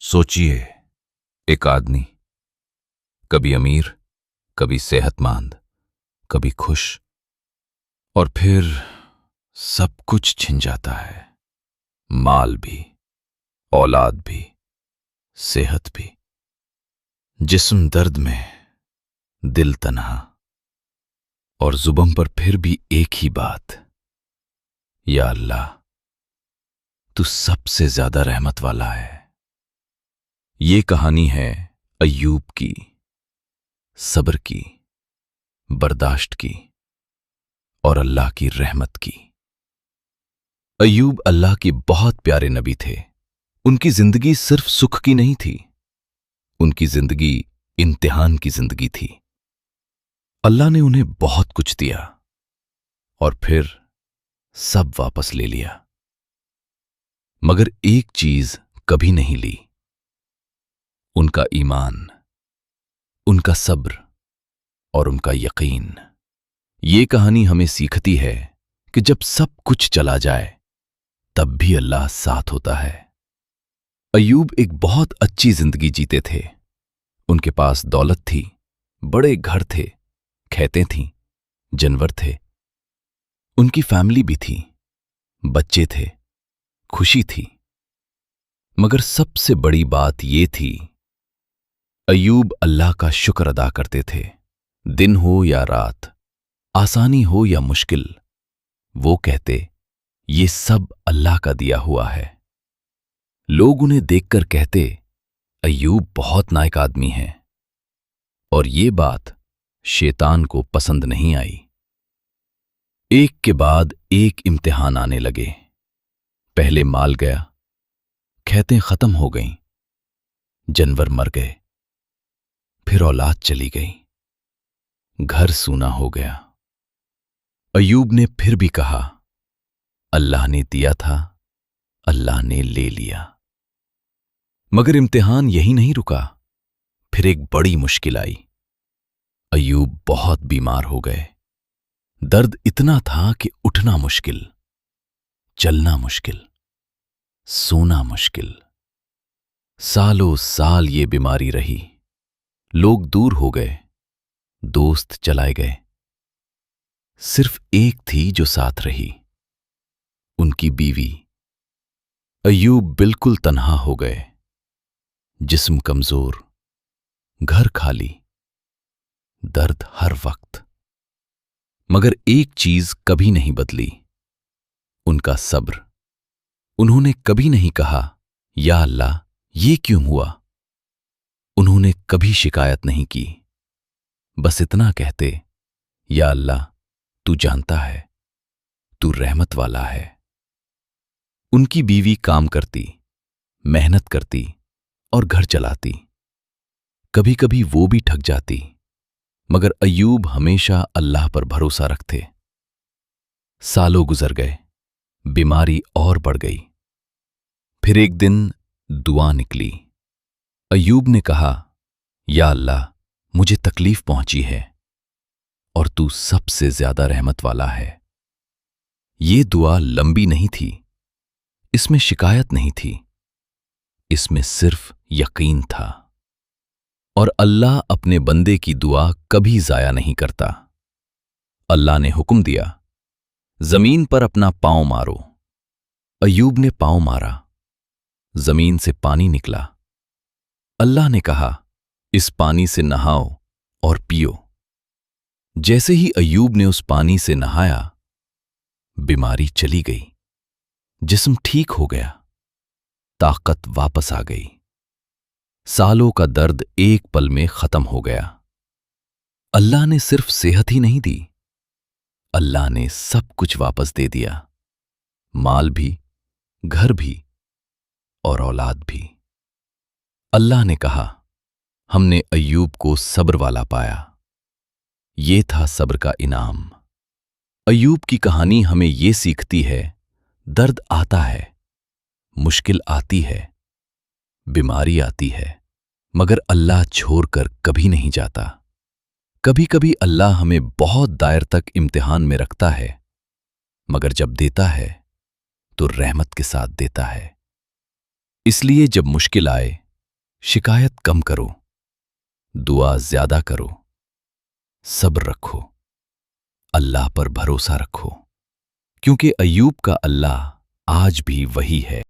सोचिए, एक आदमी कभी अमीर, कभी सेहतमंद, कभी खुश, और फिर सब कुछ छिन जाता है। माल भी, औलाद भी, सेहत भी, जिस्म दर्द में, दिल तन्हा, और जुबान पर फिर भी एक ही बात, या अल्लाह, तू सबसे ज्यादा रहमत वाला है। ये कहानी है अय्यूब की, सब्र की, बर्दाश्त की और अल्लाह की रहमत की। अय्यूब अल्लाह के बहुत प्यारे नबी थे। उनकी जिंदगी सिर्फ सुख की नहीं थी, उनकी जिंदगी इम्तिहान की जिंदगी थी। अल्लाह ने उन्हें बहुत कुछ दिया और फिर सब वापस ले लिया, मगर एक चीज कभी नहीं ली, उनका ईमान, उनका सब्र और उनका यकीन। ये कहानी हमें सीखती है कि जब सब कुछ चला जाए तब भी अल्लाह साथ होता है। अय्यूब एक बहुत अच्छी जिंदगी जीते थे। उनके पास दौलत थी, बड़े घर थे, खेतें थीं, जानवर थे, उनकी फैमिली भी थी, बच्चे थे, खुशी थी। मगर सबसे बड़ी बात ये थी, अय्यूब अल्लाह का शुक्र अदा करते थे। दिन हो या रात, आसानी हो या मुश्किल, वो कहते, ये सब अल्लाह का दिया हुआ है। लोग उन्हें देखकर कहते, अय्यूब बहुत नाइक आदमी है। और ये बात शैतान को पसंद नहीं आई। एक के बाद एक इम्तिहान आने लगे। पहले माल गया, खेतें खत्म हो गईं, जानवर मर गए, फिर औलाद चली गई, घर सूना हो गया। अय्यूब ने फिर भी कहा, अल्लाह ने दिया था, अल्लाह ने ले लिया। मगर इम्तिहान यहीं नहीं रुका, फिर एक बड़ी मुश्किल आई। अय्यूब बहुत बीमार हो गए। दर्द इतना था कि उठना मुश्किल, चलना मुश्किल, सोना मुश्किल। सालों साल ये बीमारी रही। लोग दूर हो गए, दोस्त चलाए गए। सिर्फ एक थी जो साथ रही, उनकी बीवी। अय्यूब बिल्कुल तन्हा हो गए, जिस्म कमजोर, घर खाली, दर्द हर वक्त। मगर एक चीज कभी नहीं बदली, उनका सब्र। उन्होंने कभी नहीं कहा, या अल्लाह ये क्यों हुआ। उन्होंने कभी शिकायत नहीं की, बस इतना कहते, या अल्लाह तू जानता है, तू रहमत वाला है। उनकी बीवी काम करती, मेहनत करती और घर चलाती। कभी कभी वो भी थक जाती, मगर अय्यूब हमेशा अल्लाह पर भरोसा रखते। सालों गुजर गए, बीमारी और बढ़ गई। फिर एक दिन दुआ निकली। अय्यूब ने कहा, या अल्लाह मुझे तकलीफ पहुंची है और तू सबसे ज्यादा रहमत वाला है। ये दुआ लंबी नहीं थी, इसमें शिकायत नहीं थी, इसमें सिर्फ यकीन था। और अल्लाह अपने बंदे की दुआ कभी जाया नहीं करता। अल्लाह ने हुक्म दिया, जमीन पर अपना पांव मारो। अय्यूब ने पांव मारा, जमीन से पानी निकला। अल्लाह ने कहा, इस पानी से नहाओ और पियो। जैसे ही अय्यूब ने उस पानी से नहाया, बीमारी चली गई, जिस्म ठीक हो गया, ताकत वापस आ गई। सालों का दर्द एक पल में खत्म हो गया। अल्लाह ने सिर्फ सेहत ही नहीं दी, अल्लाह ने सब कुछ वापस दे दिया, माल भी, घर भी और औलाद भी। अल्लाह ने कहा, हमने अय्यूब को सब्र वाला पाया। ये था सब्र का इनाम। अय्यूब की कहानी हमें ये सीखती है, दर्द आता है, मुश्किल आती है, बीमारी आती है, मगर अल्लाह छोड़कर कभी नहीं जाता। कभी कभी अल्लाह हमें बहुत दायर तक इम्तिहान में रखता है, मगर जब देता है तो रहमत के साथ देता है। इसलिए जब मुश्किल आए शिकायत कम करो, दुआ ज्यादा करो, सब्र रखो, अल्लाह पर भरोसा रखो, क्योंकि अय्यूब का अल्लाह आज भी वही है।